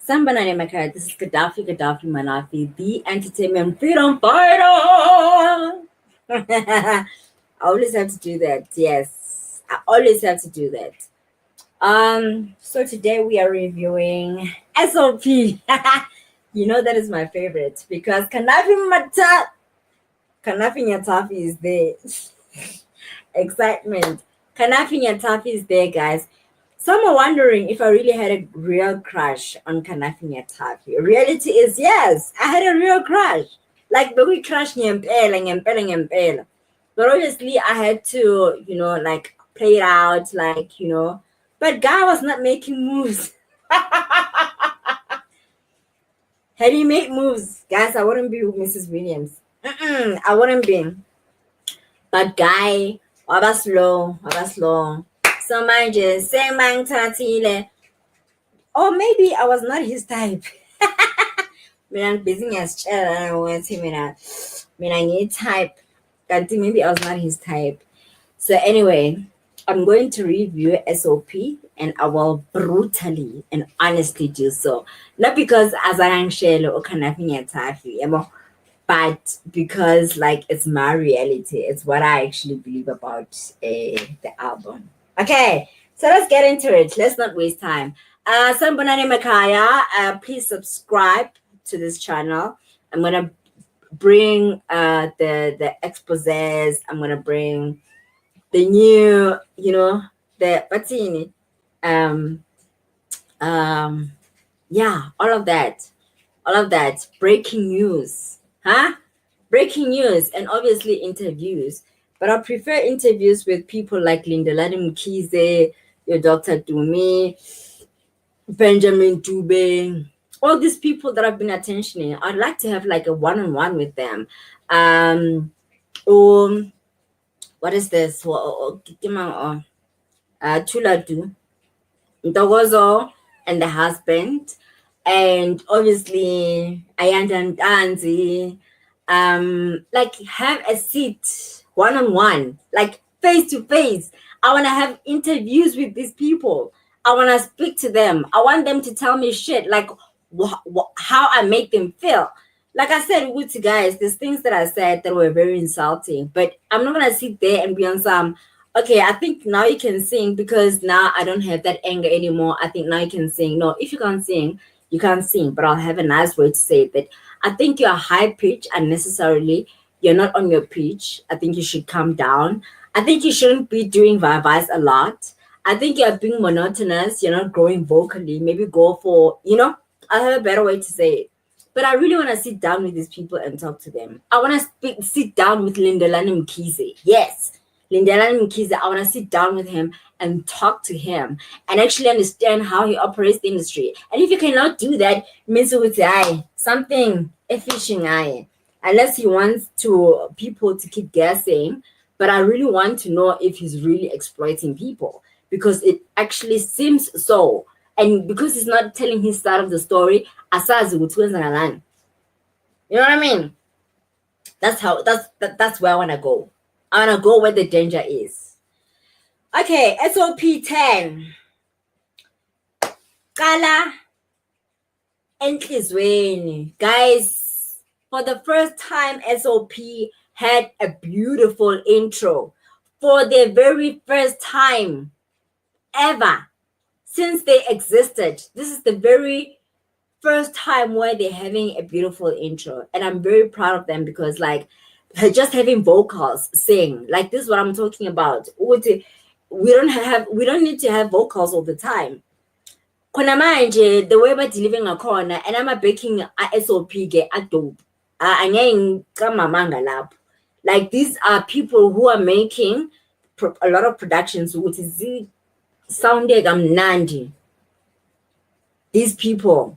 Sambanani Makara, this is Gaddafi Manafi, the entertainment freedom fighter. I always have to do that. Yes, I always have to do that. So today we are reviewing SOP. You know that is my favorite because Kanafi Nyatafi is there. Excitement. Kanafi Nyatafi is there, guys. Some are wondering if I really had a real crush on Kanafi Nyatafi. Reality is yes, I had a real crush. Like, but we crushed Nyempela. But obviously, I had to, like play it out, But guy was not making moves. Had he made moves, guys, I wouldn't be with Mrs. Williams. I wouldn't be. But guy, waba slow. So manje, semang tatile. Or maybe I was not his type. Mina business mina need type. Maybe I was not his type. So anyway, I'm going to review SOP and I will brutally and honestly do so. Not because Azarangshelo or Kanafinya Tafi, but because like it's my reality. It's what I actually believe about the album. Okay, so let's get into it. Let's not waste time. Sambonani Makaya, please subscribe to this channel. I'm gonna bring the exposés. I'm gonna bring the new, the patini, yeah, all of that breaking news, breaking news, and obviously interviews. But I prefer interviews with people like Lindelani Mkhize, your Dr. Dumi, Benjamin Dube, all these people that I've been attentioning. I'd like to have like a one-on-one with them. What is this? Tuladu, Ntokozo, and the husband, and obviously Ayanda Ntanzi. Like have a seat one-on-one, like face to face. I want to have interviews with these people. I want to speak to them. I want them to tell me shit, like how I make them feel. Like I said, with you guys, there's things that I said that were very insulting, but I'm not gonna sit there and be on some. Okay, I think now you can sing because now I don't have that anger anymore. I think now you can sing. No, if you can't sing, you can't sing. But I'll have a nice way to say that. I think you're high pitch unnecessarily. You're not on your pitch. I think you should calm down. I think you shouldn't be doing vibes a lot. I think you're being monotonous. You're not growing vocally. Maybe go for, I have a better way to say it. But I really want to sit down with these people and talk to them. I want to sit down with Lindelani Mkhize. Yes, Lindelani Mkhize. I want to sit down with him and talk to him and actually understand how he operates the industry. And if you cannot do that, it means something efficient. Unless he wants people to keep guessing. But I really want to know if he's really exploiting people because it actually seems so. And because he's not telling his side of the story, asazi ukuthi kwenzakalani. You know what I mean? That's where I want to go. I want to go where the danger is. Okay, SOP 10. Kala enhlizweni. Guys, for the first time, SOP had a beautiful intro. For the very first time ever since they existed. This is the very first time where they're having a beautiful intro. And I'm very proud of them because like just having vocals sing, like this is what I'm talking about. We don't need to have vocals all the time. Khona manje the way we're delivering a corner and I'm baking a SOP ge adobe. Like these are people who are making a lot of productions which is sounding amnandi. These people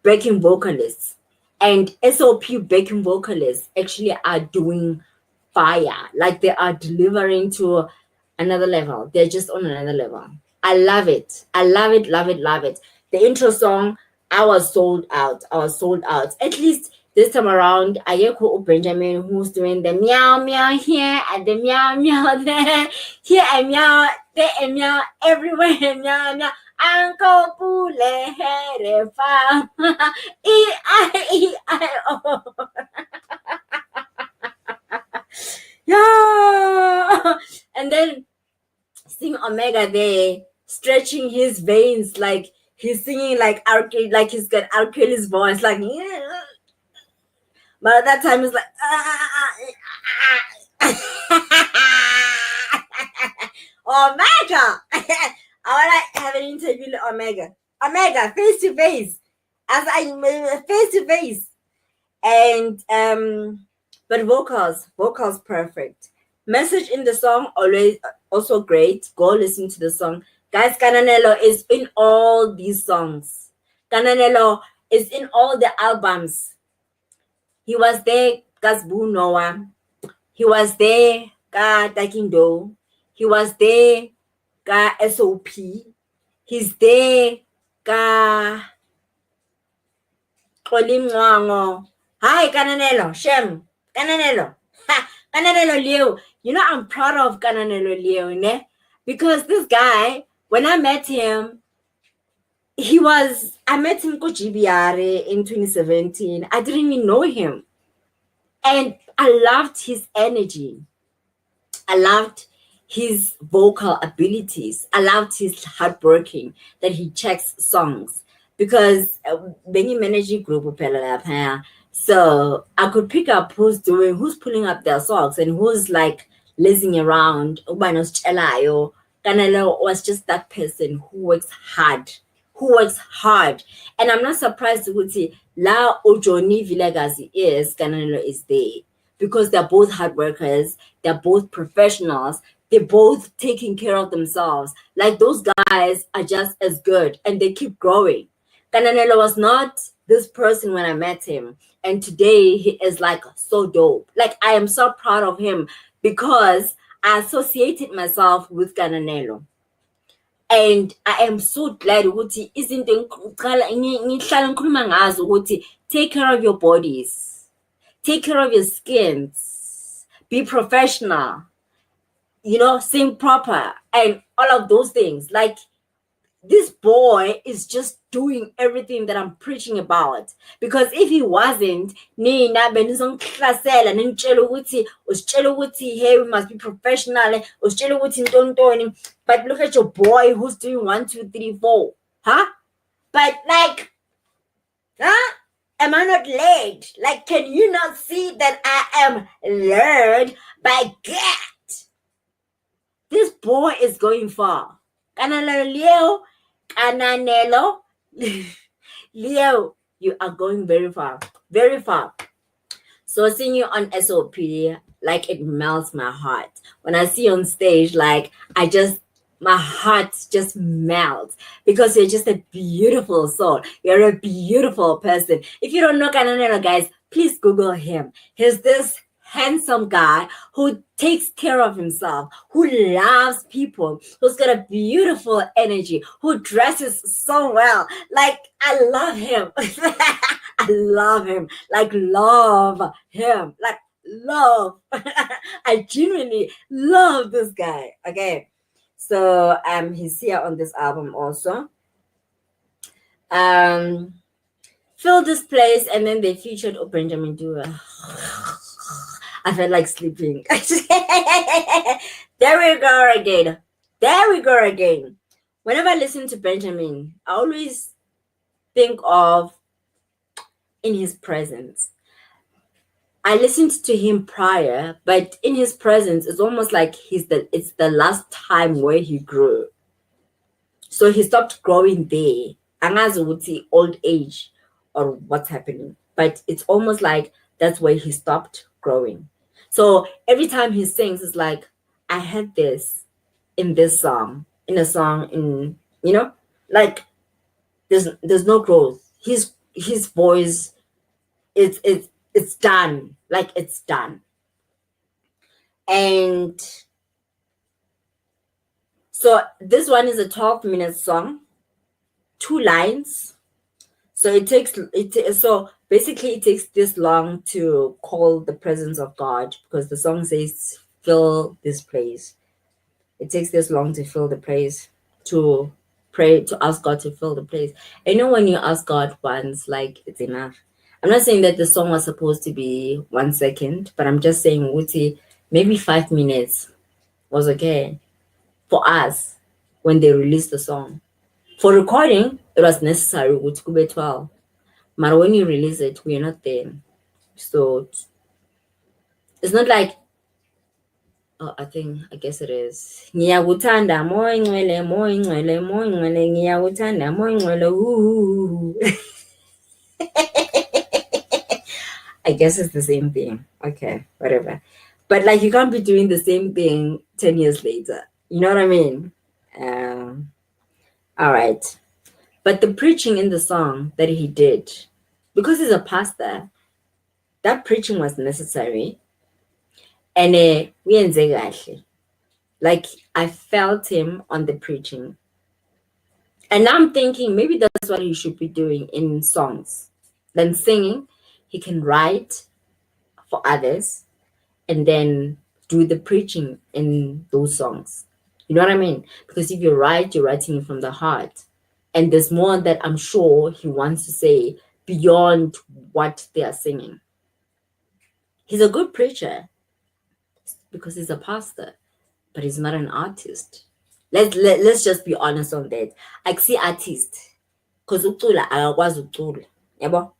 backing vocalists and SOP backing vocalists actually are doing fire. Like they are delivering to another level. They're just on another level. I love it. Love it. The intro song, I was sold out. At least this time around, Ayeko Benjamin, who's doing the meow meow here and the meow meow there, here and meow, there and meow, everywhere and meow meow. Uncle Pule Here Farm. E-I-E-I-O. Yeah. And then seeing Omega there stretching his veins like he's singing like like he's got R. Kelly's voice, like yeah. But at that time it's like Omega. I wanna have an interview with Omega. Omega, face to face. As I face to face. And but vocals perfect. Message in the song always also great. Go listen to the song. Guys, Kananelo is in all these songs. Kananelo is in all the albums. He was there, Gazbu Noah. He was there, Ka Takindo. He was there, Ka SOP. He's there, Ka Kolimwango. Hi, Kananelo. Shem. Kananelo. Ha, Kananelo Leo. You know, I'm proud of Kananelo Leo, ne? Because this guy, when I met him, I met him ko GBR in 2017. I didn't even know him. And I loved his energy. I loved his vocal abilities. I loved his hardworking that he checks songs. Because Benny Managing Group, so I could pick up who's pulling up their songs and who's like lazing around. Kanelo was just that person who works hard. And I'm not surprised to see La Ojoni Vilagazi Kanelo is there. Because they're both hard workers, they're both professionals, they're both taking care of themselves. Like those guys are just as good and they keep growing. Kananelo was not this person when I met him. And today he is like so dope. Like I am so proud of him because I associated myself with Kananelo. And I am so glad ukuthi izinto ngihlala ngikhuluma ngazo ukuthi take care of your bodies. Take care of your skins. Be professional. You know, sing proper and all of those things. Like this boy is just doing everything that I'm preaching about. Because if he wasn't, Nina benizongihlasela ningitshela ukuthi usitshela ukuthi hey we must be professional, usitshela ukuthi ntontoni. But look at your boy who's doing 1, 2, 3, 4. Huh? But like, huh? Am I not led? Like, can you not see that I am led by God? This boy is going far. Kananelo, Leo, you are going very far. Very far. So seeing you on SOP, like it melts my heart. When I see you on stage, like my heart just melts because you're just a beautiful soul. You're a beautiful person. If you don't know Kananelo, guys, please Google him. He's this handsome guy who takes care of himself, who loves people, who's got a beautiful energy, who dresses so well. Like, I love him. I love him. Like, love him. Like, love. I genuinely love this guy. Okay. So he's here on this album also. Fill This Place, and then they featured Benjamin Dua. I felt like sleeping. There we go again. Whenever I listen to Benjamin, I always think of In His Presence. I listened to him prior, but In His Presence, it's almost like it's the last time where he grew. So he stopped growing there. Angazi ukuthi old age or what's happening. But it's almost like that's where he stopped growing. So every time he sings, it's like, I had this in this song, in a song, in, you know, like there's no growth. His voice, it's done. Like it's done. And so this one is a 12-minute song, 2 lines. So so basically it takes this long to call the presence of God because the song says, fill this place. It takes this long to fill the place, to pray to ask God to fill the place. I know when you ask God once, like it's enough. I'm not saying that the song was supposed to be 1 second, but I'm just saying, Wuti, maybe 5 minutes was okay for us when they released the song. For recording, it was necessary with Kube 12. But when you release it, we're not there. So it's not like, oh, I guess it is. Ngiyakuthanda moya ingcwele, moya ingcwele, moya ingcwele, ngiyakuthanda moya ingcwele. Ooh. I guess it's the same thing. Okay, whatever. But like, you can't be doing the same thing 10 years later. You know what I mean? All right. But the preaching in the song that he did, because he's a pastor, that preaching was necessary. And like, I felt him on the preaching. And now I'm thinking maybe that's what he should be doing in songs. Then singing, he can write for others and then do the preaching in those songs. You know what I mean? Because if you write, you're writing it from the heart. And there's more that I'm sure he wants to say beyond what they are singing. He's a good preacher because he's a pastor, but he's not an artist. Let's just be honest on that. I see artist because ucula akakwazi ucula, yabo.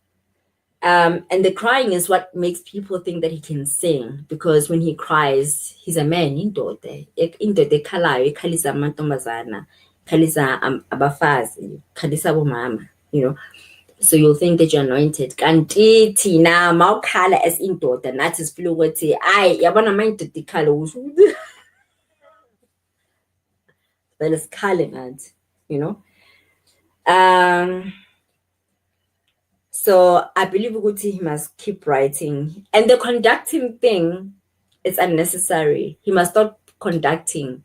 And the crying is what makes people think that he can sing, because when he cries, he's a man. Indoda ekhalayo, ekhalisa amantombazana, khalisa abafazi, khalisa abomama, you know. So you'll think that you're anointed. Kanti thina mawukhala as indoda nathi sifile ukuthi ayi yabona amayindoda ikhala usho vele sikhale nathi, you know. So I believe ukuthi he must keep writing. And the conducting thing is unnecessary. He must stop conducting.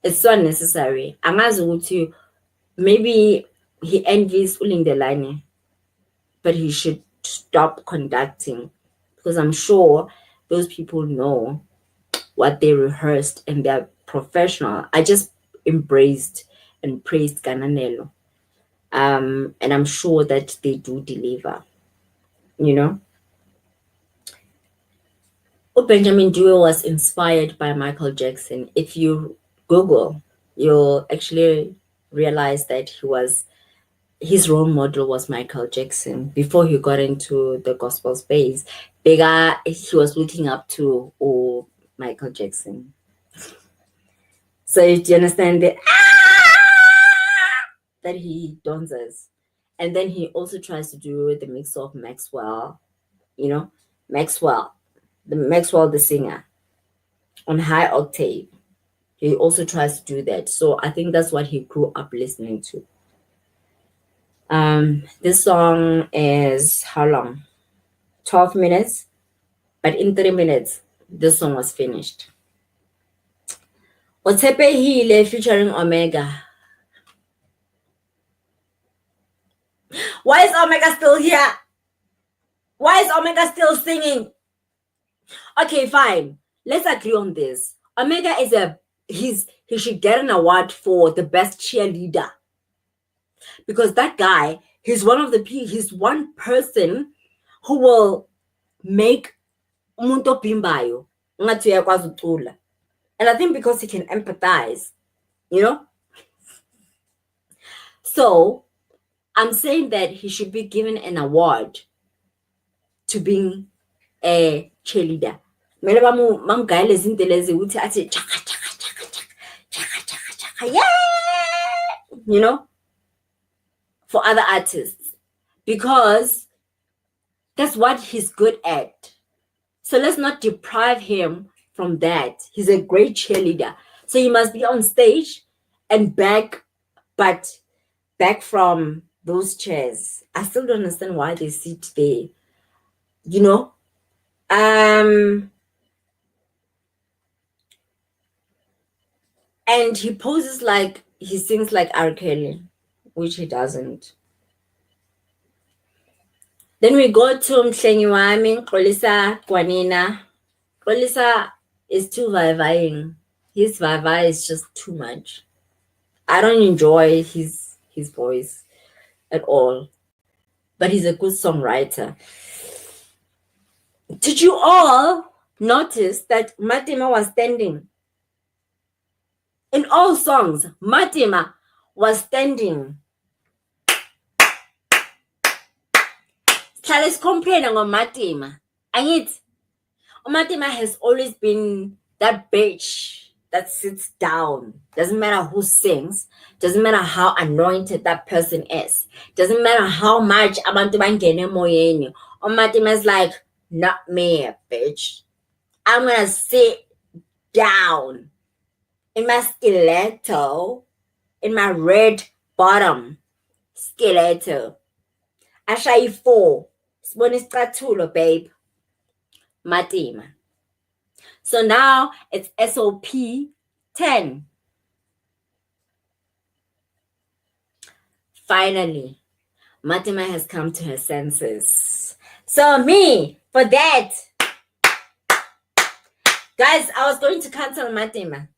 It's so unnecessary. Angazi ukuthi maybe he envies uLindelane, but he should stop conducting, because I'm sure those people know what they rehearsed and they're professional. I just embraced and praised Gananelo. And I'm sure that they do deliver, you know. Benjamin Dewey was inspired by Michael Jackson. If you Google, you'll actually realize that his role model was Michael Jackson before he got into the gospel space. He was looking up to Michael Jackson. So do you understand that he dances? And then he also tries to do the mix of Maxwell, you know, Maxwell the singer on high octave. He also tries to do that. So I think that's what he grew up listening to. This song is how long? 12 minutes, but in 3 minutes, this song was finished. Otepehile featuring Omega. Why is Omega still here? Why is Omega still singing? Okay, fine. Let's agree on this. Omega is he should get an award for the best cheerleader. Because that guy, he's one person who will make umuntu bimbayo ngathi uyakwazi ucula. And I think because he can empathize, you know. So I'm saying that he should be given an award to being a cheerleader. You know, for other artists, because that's what he's good at. So let's not deprive him from that. He's a great cheerleader. So he must be on stage and back from those chairs. I still don't understand why they sit there, you know. And he poses like he sings like R. Kelly, which he doesn't. Then we go to Mhlengi Wami, Xolisa Gwanina. Xolisa is too vivaying. His viva is just too much. I don't enjoy his voice at all, but he's a good songwriter. Did you all notice that Matima was standing? In all songs, Matima was standing. Let's complain on Matima. And Matima has always been that bitch that sits down. Doesn't matter who sings. Doesn't matter how anointed that person is. Doesn't matter how much abantu bangene emoyeni. Matima is like, not me, bitch. I'm gonna sit down in my stiletto, in my red bottom stiletto. Ashayi 4. Sibona isicathulo, babe. Matima. So now it's SOP 10. Finally, Matima has come to her senses. So me, for that, guys, I was going to cancel Matima.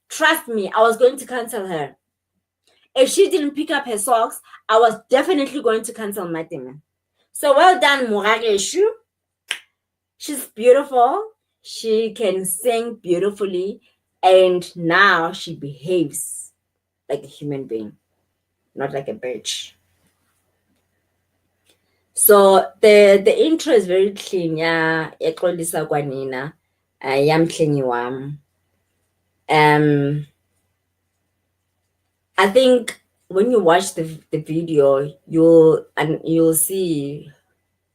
Trust me, I was going to cancel her. If she didn't pick up her socks, I was definitely going to cancel Matima. So well done, Murageshu. She's beautiful. She can sing beautifully. And now she behaves like a human being, not like a bitch. So the intro is very clean. Yeah, exolisa kwanina. Yamhlengi wam. I think when you watch the video, you'll see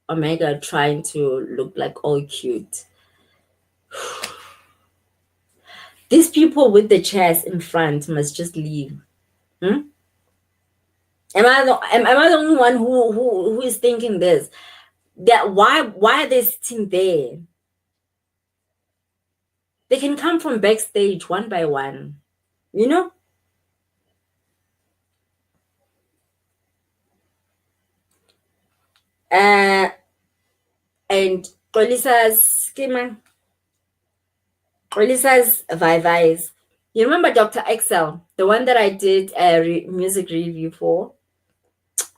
Omega trying to look like all cute. These people with the chairs in front must just leave. Am I the only one who is thinking this? That why are they sitting there? They can come from backstage one by one, you know? And Xolisa's Vivais. You remember Dr. Excel, the one that I did a music review for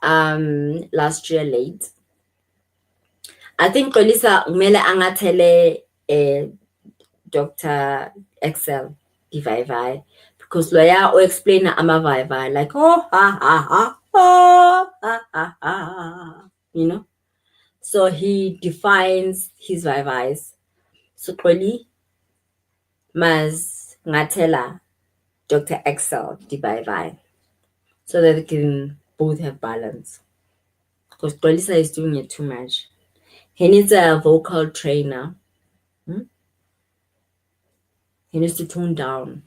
last year late. I think Xolisa umele angathele Dr. Excel Vivai, because lawyer will explain ama like oh ha ha ha oh ha ha ha, you know. So he defines his vivais. So Xoli mas ngatela Dr. Excel Vivai, so that they can both have balance. Because Xolisa is doing it too much. He needs a vocal trainer. He needs to tone down.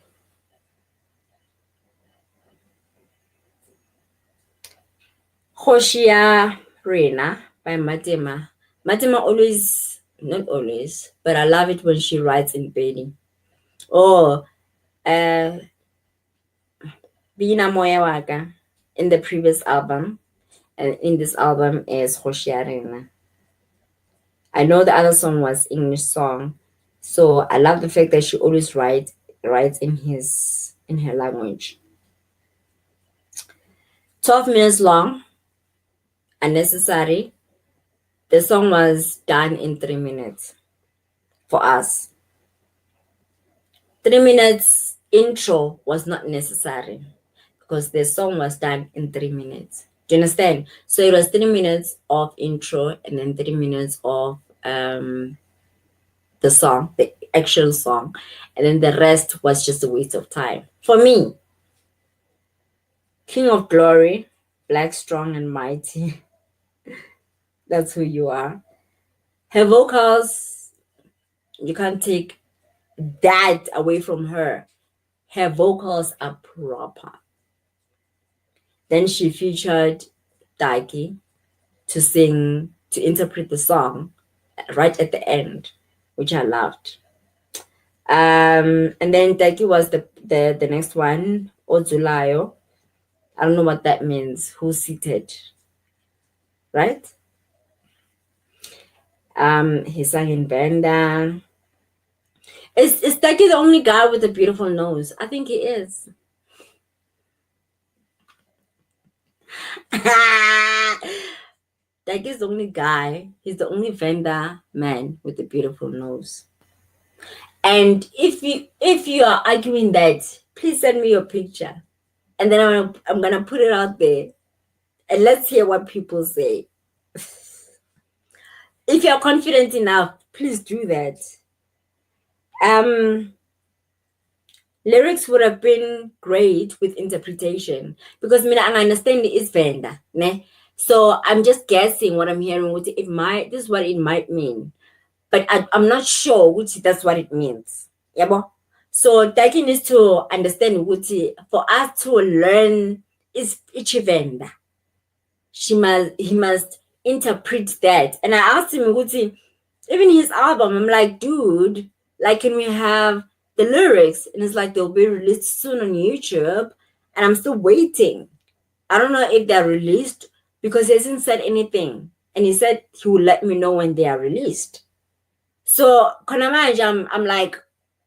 Hoshia Rena by Matima. Matima always, not always, but I love it when she writes in Beni. Oh, Bina Moya Waka in the previous album. And in this album is Hoshia Rena. I know the other song was English song. So I love the fact that she always writes in her language. 12 minutes long, unnecessary. The song was done in 3 minutes for us. 3 minutes intro was not necessary because the song was done in 3 minutes. Do you understand? So it was 3 minutes of intro and then 3 minutes of the song, the actual song, and then the rest was just a waste of time. For me, King of Glory, Black, Strong, and Mighty. That's who you are. Her vocals, you can't take that away from her. Her vocals are proper. Then she featured Daiki to interpret the song right at the end, which I loved. And then Daiki was the next one, Ozulayo. I don't know what that means. Who's seated, right? He sang in Benda. Is Daiki the only guy with a beautiful nose? I think he is. Like he's the only guy, he's the only Venda man with a beautiful nose. And if you are arguing that, please send me your picture. And then I'm gonna put it out there. And let's hear what people say. If you're confident enough, please do that. Lyrics would have been great with interpretation because I understand it is Venda, ne? So I'm just guessing what I'm hearing. What it might, this is what it might mean, but I'm not sure which that's what it means. Yeah, bo? So Taki needs to understand what for us to learn is Venda. He must interpret that. And I asked him, Guti, even his album, I'm like, dude, like, can we have the lyrics? And it's like they'll be released soon on YouTube, and I'm still waiting. I don't know if they're released because he hasn't said anything, and he said he will let me know when they are released. So khona I'm like,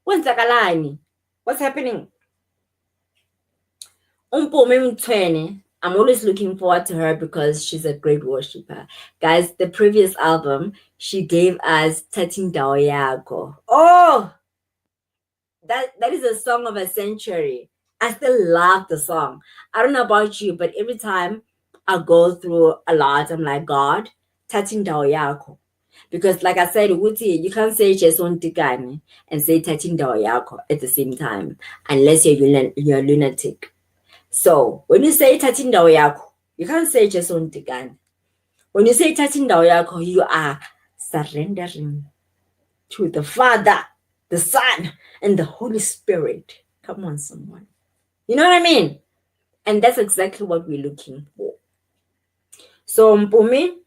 kwenzakalani? What's happening? Umpumi Mthweni, I'm always looking forward to her because she's a great worshiper. Guys, the previous album, she gave us Tatin Yako. Oh, that is a song of a century. I still love the song. I don't know about you, but every time I go through a lot, I'm like, God, Tatin Yako. Because like I said, Wuti, you can't say Jason Tikani and say Tatin Yako at the same time unless you're lunatic. So when you say thatha indawo yakho, you can't say just Tikani. When you say thatha indawo yakho, you are surrendering to the Father, the Son, and the Holy Spirit. Come on, someone. You know what I mean? And that's exactly what we're looking for. So Mpumi,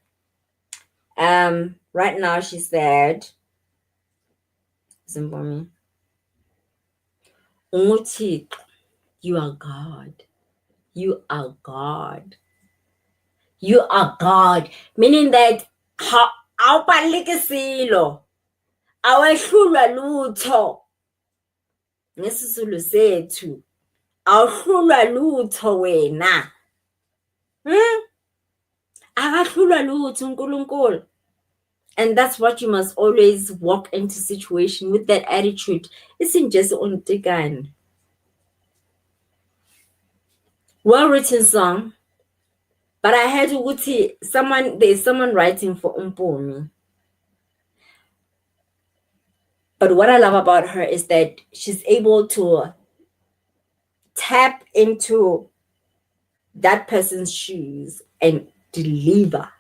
right now she said, Mpumi, you are God. You are God. You are God. Meaning that awubaluleke silo. Awehlulwa lutho. NgesiZulu sethu. Awuhlulwa lutho wena. Akahlulwa lutho uNkulunkulu. And that's what you must always walk into situation with that attitude. Isn't just on Tikani. Well-written song. But I had to there's someone writing for Mpumi. But what I love about her is that she's able to tap into that person's shoes and deliver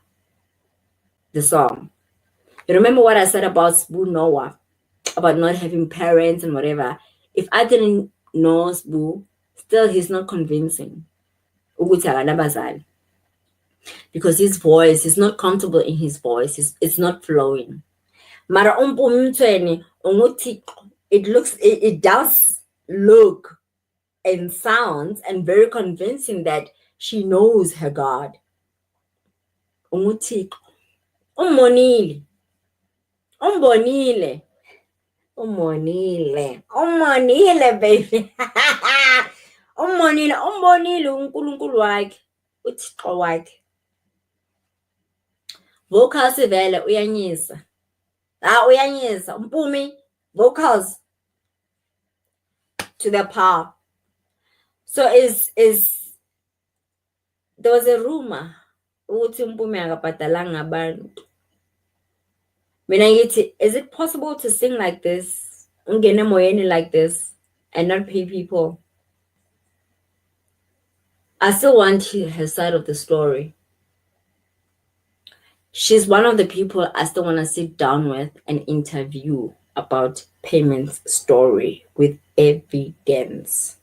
the song. You remember what I said about Sbu Noah, about not having parents and whatever? If I didn't know Sbu, still he's not convincing. Because his voice, he's not comfortable in his voice. It's not flowing. Mara it does look and sounds and very convincing that she knows her God. Umbonile, baby. Umbonile uNkulunkulu wakhe, uThixo wakhe. Vocals vele uyanyisa. Uyanyisa. Mpumi, vocals to the power. So there was a rumor ukuthi Mpumi akabhadalanga abantu. Mina ngithi, is it possible to sing like this, ungene moyeni like this, and not pay people? I still want her side of the story. She's one of the people I still want to sit down with and interview about payment's story with evidence.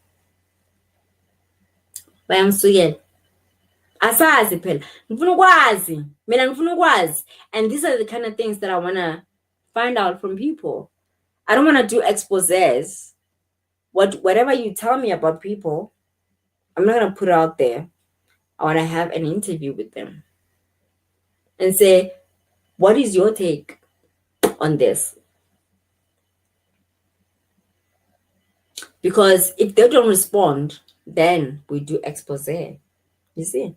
Bayamsukela. Asazi phela. Ngifuna ukwazi. Mina ngifuna ukwazi. And these are the kind of things that I want to find out from people. I don't want to do exposés. Whatever you tell me about people, I'm not going to put it out there. I want to have an interview with them and say, what is your take on this? Because if they don't respond, then we do exposé. You see?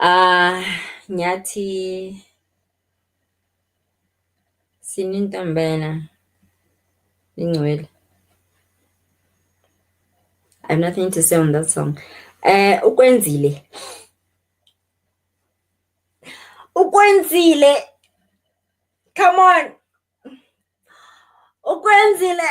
Nyathi sinintombela ingcwele. I have nothing to say on that song. Ukwenzile. Ukwenzile. Come on. Ukwenzile.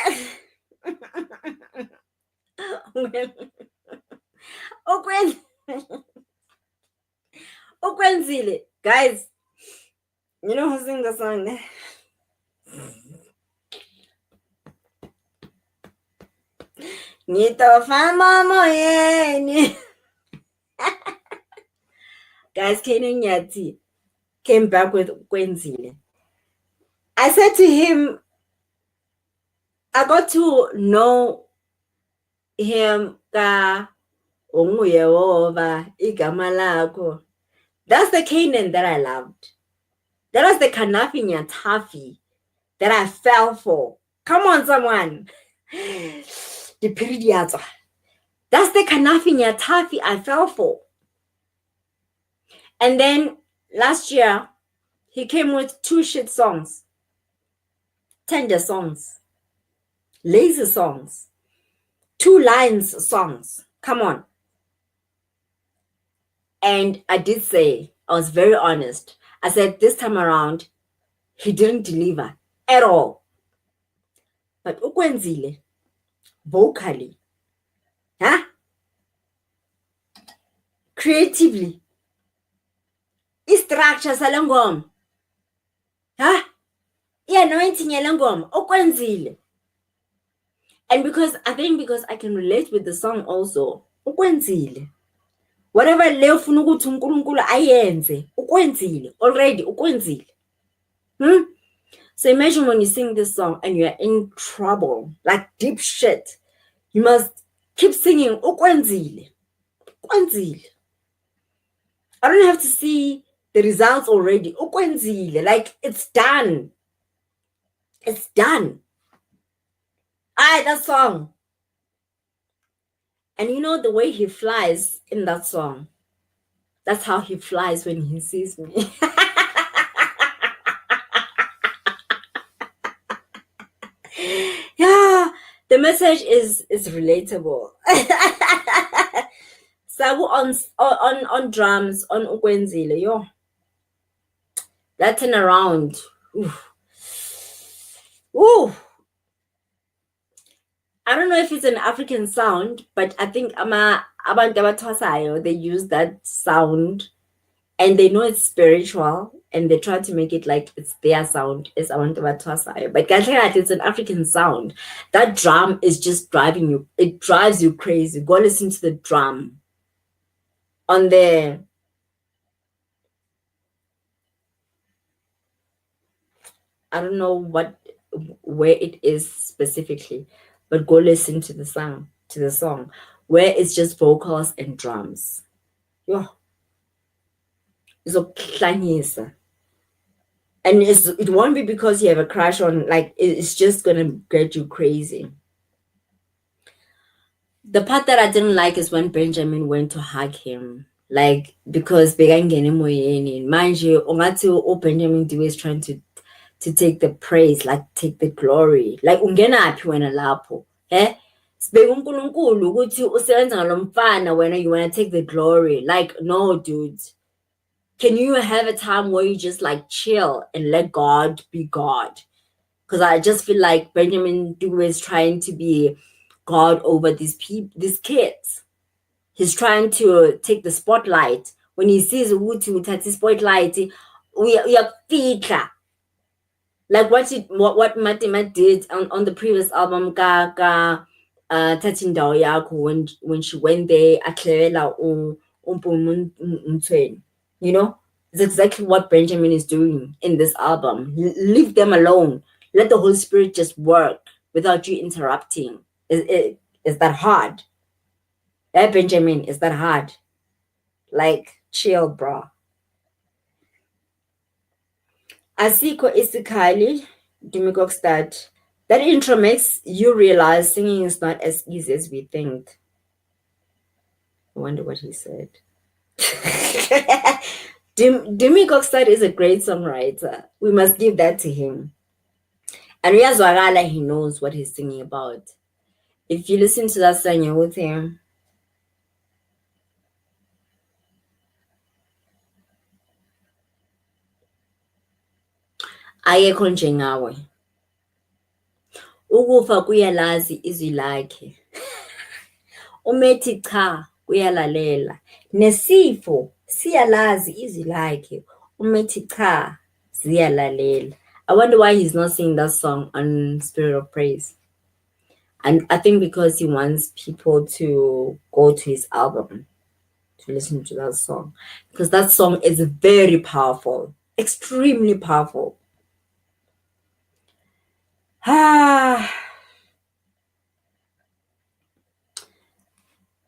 Ukwenzile. Guys, you know who sing the song? Ngitofamba moyeni. Guys, Kane Nyathi came back with Ukwenzile. I said to him, I got to know him ka Unguyehova igama lakho. That's the Canaan that I loved. That was the Kanafi Nyatafi that I fell for. Come on, someone. That's the Kanafi Nyatafi I fell for. And then last year, he came with 2 shit songs. Tender songs. Lazy songs. 2 lines songs. Come on. And I did say, I was very honest. I said this time around, he didn't deliver at all. But Ukwenzile, vocally, creatively, i-structure sale ngoma, i-anointing yale ngoma, Ukwenzile. And because I can relate with the song also, Ukwenzile. Whatever le ufuna ukuthi uNkulunkulu ayenze, ukwenzile already, ukwenzile. So imagine when you sing this song and you're in trouble, like deep shit, you must keep singing ukwenzile, ukwenzile. I don't have to see the results already, ukwenzile, like it's done. It's done. That song. And you know the way he flies in that song, that's how he flies when he sees me. Yeah, the message is relatable. Sabu on drums, on Ukwenzile, yo. That turn around. Ooh. I don't know if it's an African sound, but I think abantu abathwasayo, they use that sound and they know it's spiritual and they try to make it like it's their sound, it's abantu abathwasayo. But it's an African sound. That drum is just driving you, it drives you crazy. Go listen to the drum on the I don't know where it is specifically, but go listen to the song where it's just vocals and drums. Yo, izokuhlanyisa. And it won't be because you have a crush on, like, it's just gonna get you crazy. The part that I didn't like is when Benjamin went to hug him, like, because bekangena emoyeni manje ungathi Benjamin Dube is trying to take the praise, like take the glory, like ungenaphi wena lapho, sibeka uNkulunkulu ukuthi usebenza ngalomfana wena, you want to take the glory. Like, no, dude. Can you have a time where you just like chill and let God be God? Because I just feel like Benjamin Dube is trying to be God over these kids. He's trying to take the spotlight. When he sees ukuthi uthatha spotlight, uyakufika. Like what Matima did on the previous album, Thathi Indawo Yakho, when she went there, aklelela uMpumutweni. You know, it's exactly what Benjamin is doing in this album. Leave them alone. Let the Holy Spirit just work without you interrupting. Is that hard? Benjamin, is that hard? Like, chill, bro. Asiko Isikali, Dumikokstad. That intro makes you realize singing is not as easy as we think. I wonder what he said. Dumi Kokstad is a great songwriter. We must give that to him. And Riaz he knows what he's singing about. If you listen to that song, you're with him. Ayekho njengawe. Ukufa kuyalazi izwi lakhe. Umethi cha uyalalela. Nesifo siyalazi izwi lakhe. Umethi cha ziyalalela. I wonder why he's not singing that song on Spirit of Praise. And I think because he wants people to go to his album to listen to that song. Because that song is very powerful. Extremely powerful.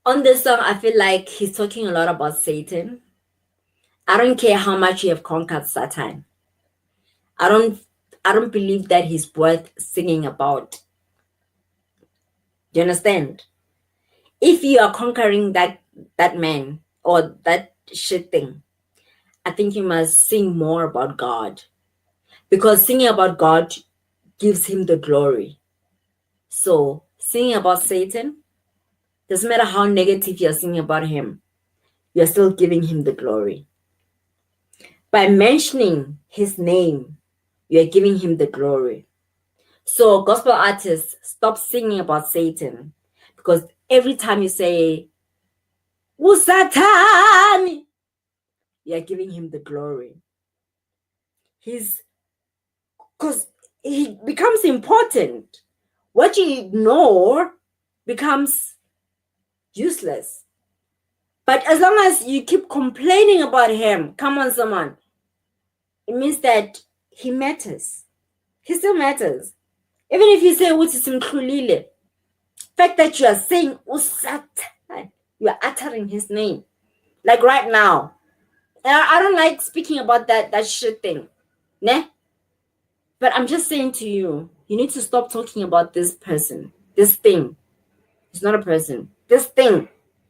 On this song, I feel like he's talking a lot about Satan. I don't care how much you have conquered Satan. I don't believe that he's worth singing about. Do you understand? If you are conquering that man or that shit thing, I think you must sing more about God. Because singing about God gives him the glory. So singing about Satan, doesn't matter how negative you're singing about him, you're still giving him the glory. By mentioning his name, you're giving him the glory. So gospel artists, stop singing about Satan. Because every time you say, Satan, you're giving him the glory. Because he becomes important. What you ignore becomes useless. But as long as you keep complaining about him, come on, someone, it means that he matters. He still matters. Even if you say the fact that you are saying Satan, you are uttering his name. Like right now. I don't like speaking about that shit thing. Ne? But I'm just saying to you, you need to stop talking about this person, this thing. It's not a person. This thing.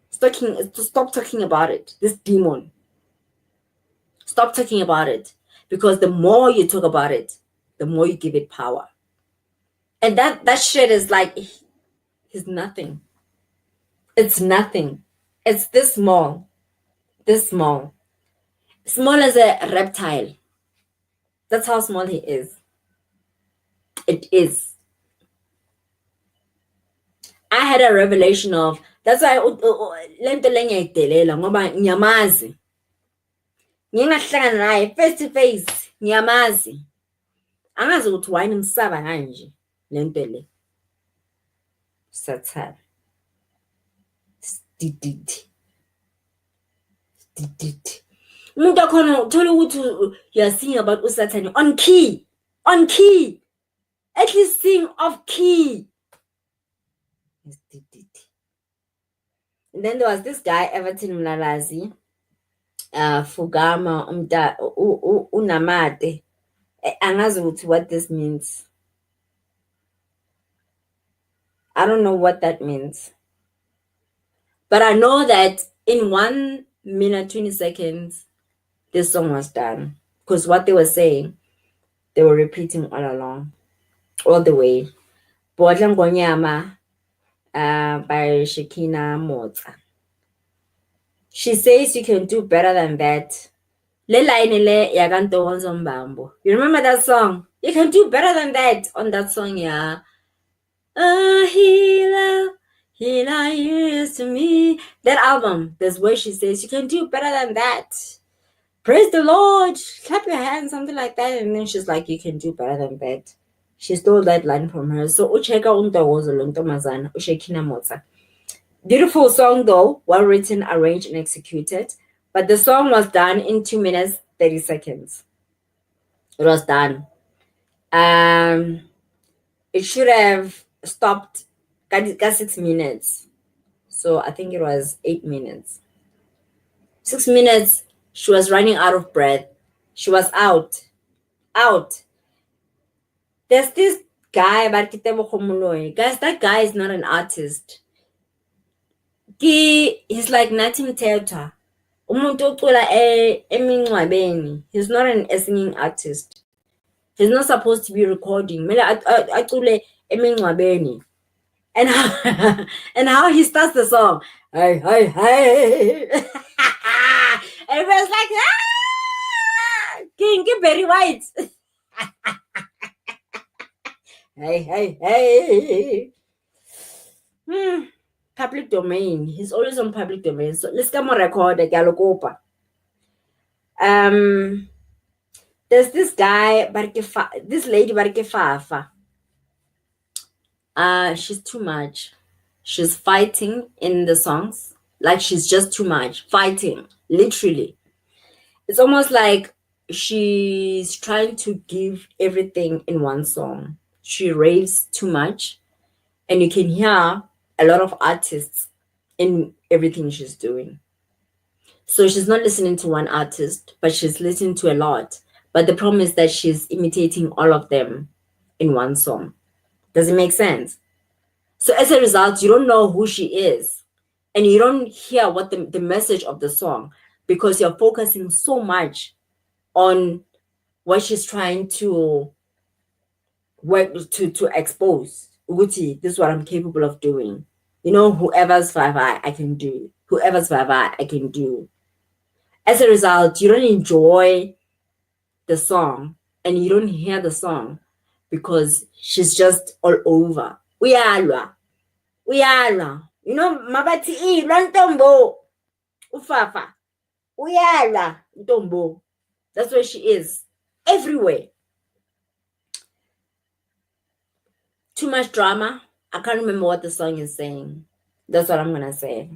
Stop talking about it. This demon. Stop talking about it. Because the more you talk about it, the more you give it power. And that shit is like, it's nothing. It's nothing. It's this small. This small. Small as a reptile. That's how small he is. It is. I had a revelation of, that's why lento le ngiyayidelela ngoba ngiyamazi. Ngingahlangana naye face to face, ngiyamazi. Angazi ukuthi wayini msaba kanje lento le. Satan. Dididi. Umuntu akhona uthola ukuthi you're singing about uSatan on key. On key. At least sing off key. And then there was this guy, Everton Mlalazi, Fugama, Unamate. Angazi what this means. I don't know what that means. But I know that in 1 minute, 20 seconds, this song was done. Because what they were saying, they were repeating all along, all the way. Bodla Ngonyama by Shekina Mota. She says you can do better than that. You remember that song? You can do better than that on that song, yeah. A healer is to me. That album, there's where she says you can do better than that. Praise the Lord, clap your hands, something like that. And then she's like, you can do better than that. She stole that line from her. So ucheka untokozo lo ntombazana uShekina Mota. Beautiful song though, well written, arranged, and executed. But the song was done in 2 minutes, 30 seconds. It was done. It should have stopped at 6 minutes. So I think it was 8 minutes. 6 minutes, she was running out of breath. She was out. There's this guy, guys, that guy is not an artist. He's like Natim Theater Umuntu ocula emingcwabeni, he's not a singing artist. He's not supposed to be recording. Mele acule emingcwabeni. And how, and how he starts the song. Hey, hey, hey. Everyone's like, ah! King Barry White. Hey, hey, hey. Public domain. He's always on public domain. So let's come on record Galokopa. There's this guy, this lady Fafa. She's too much. She's fighting in the songs. Like she's just too much. Fighting. Literally. It's almost like she's trying to give everything in one song. She raves too much. And you can hear a lot of artists in everything she's doing. So she's not listening to one artist, but she's listening to a lot. But the problem is that she's imitating all of them in one song. Does it make sense? So as a result, you don't know who she is. And you don't hear what the message of the song, because you're focusing so much on what she's trying to work to expose. Uguti, this is what I'm capable of doing. You know, whoever's Fafa I can do. Whoever's Fafa I can do. As a result, you don't enjoy the song and you don't hear the song because she's just all over. Uyalwa. You know, mabati lantombo. Ufafa. Uyalwa. Ntombo. That's where she is. Everywhere. Too much drama. I can't remember what the song is saying. That's what I'm gonna say.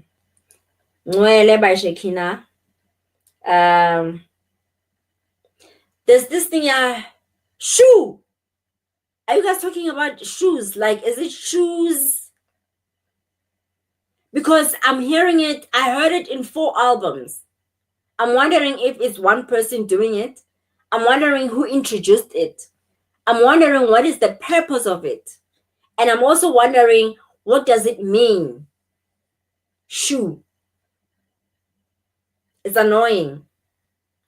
Nwele by Shekina. There's this thing, shoe. Are you guys talking about shoes? Like, is it shoes? Because I'm hearing it, I heard it in 4 albums. I'm wondering if it's one person doing it. I'm wondering who introduced it. I'm wondering what is the purpose of it. And I'm also wondering, what does it mean? Shoe. It's annoying.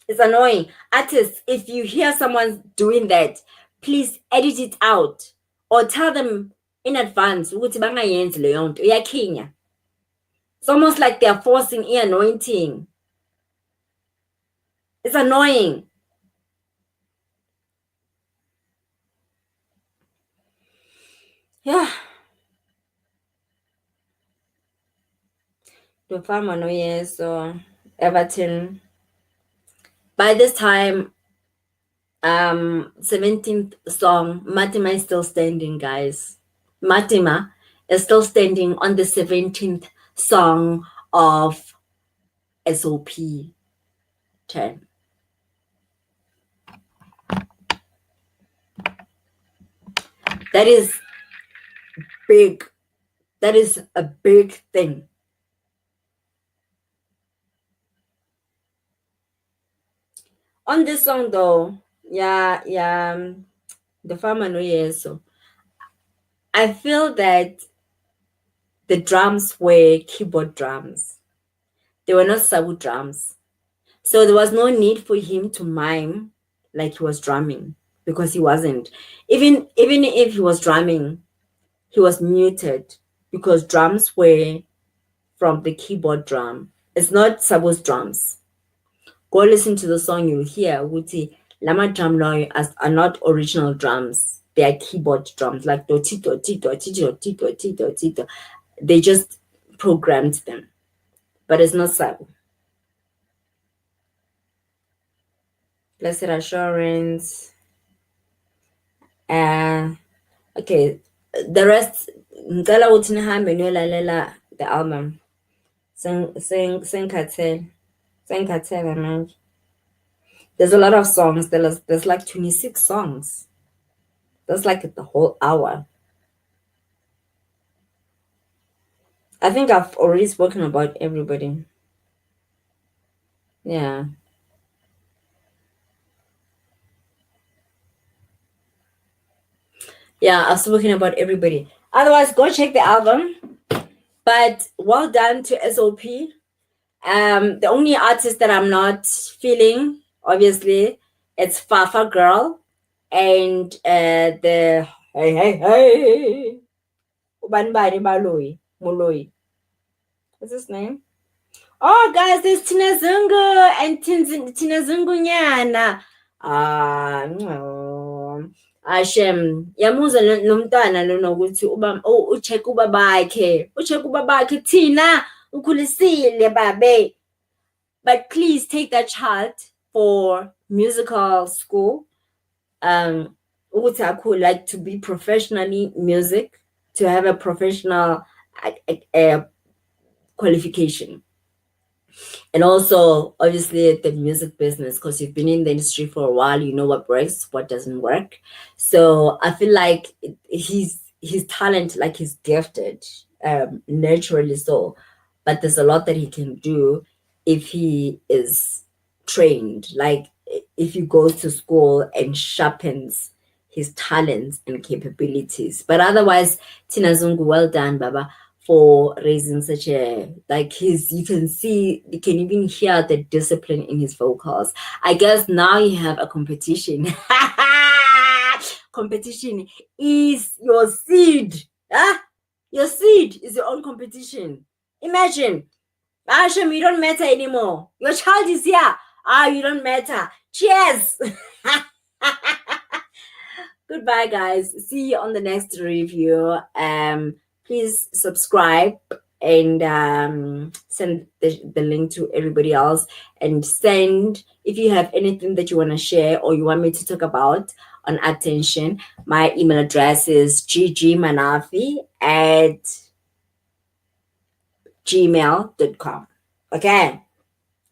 It's annoying. Artists, if you hear someone doing that, please edit it out or tell them in advance. It's almost like they're forcing anointing. It's annoying. Yeah. The farmer, no, yes, so Everton. By this time, 17th song, Matima is still standing, guys. Matima is still standing on the 17th song of SOP 10. That is big. That is a big thing. On this song though, the farmer no yes. So I feel that the drums were keyboard drums. They were not sabu drums. So there was no need for him to mime like he was drumming, because he wasn't. Even if he was drumming, he was muted because drums were from the keyboard drum. It's not sabu's drums. Go listen to the song, you'll hear Wuti Lama drum now are not original drums. They are keyboard drums, like doti doti doti doti doti doti. They just programmed them, but it's not sabu. Blessed Assurance. Okay, the rest. Ngicela ukuthi nihambe niyolalela the album. Sengikhathele manje. There's a lot of songs. There's like 26 songs. That's like the whole hour. I think I've already spoken about everybody. Yeah. Yeah, I've spoken about everybody. Otherwise, go check the album. But well done to SOP. The only artist that I'm not feeling, obviously, it's Fafa Girl and the hey. Ubani bani Baloi Moloi. What's his name? Oh, guys, there's Tina Zungu and Tina Zungu nyana. No. Ashem, yamuza lo mntwana lona ukuthi ucheck ubabakhe. Ucheck ubabakhe Tina, ukhulisile babe. But please take that child for musical school. Ukuthi I could like to be professionally music, to have a professional qualification. And also, obviously, the music business, because you've been in the industry for a while, you know what works, what doesn't work. So I feel like his talent, like he's gifted, naturally so. But there's a lot that he can do if he is trained. Like if he goes to school and sharpens his talents and capabilities. But otherwise, Tina Zungu, well done, Baba, for raising such a, like you can even hear the discipline in his vocals. I guess now you have a competition. Competition is your seed. Huh? Your seed is your own competition. Imagine. Hashem, you don't matter anymore. Your child is here. You don't matter. Cheers. Goodbye, guys. See you on the next review. Please subscribe and send the link to everybody else, and if you have anything that you want to share or you want me to talk about on Attention. My email address is ggmanafi@gmail.com. Okay.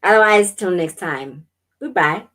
Otherwise, till next time. Goodbye.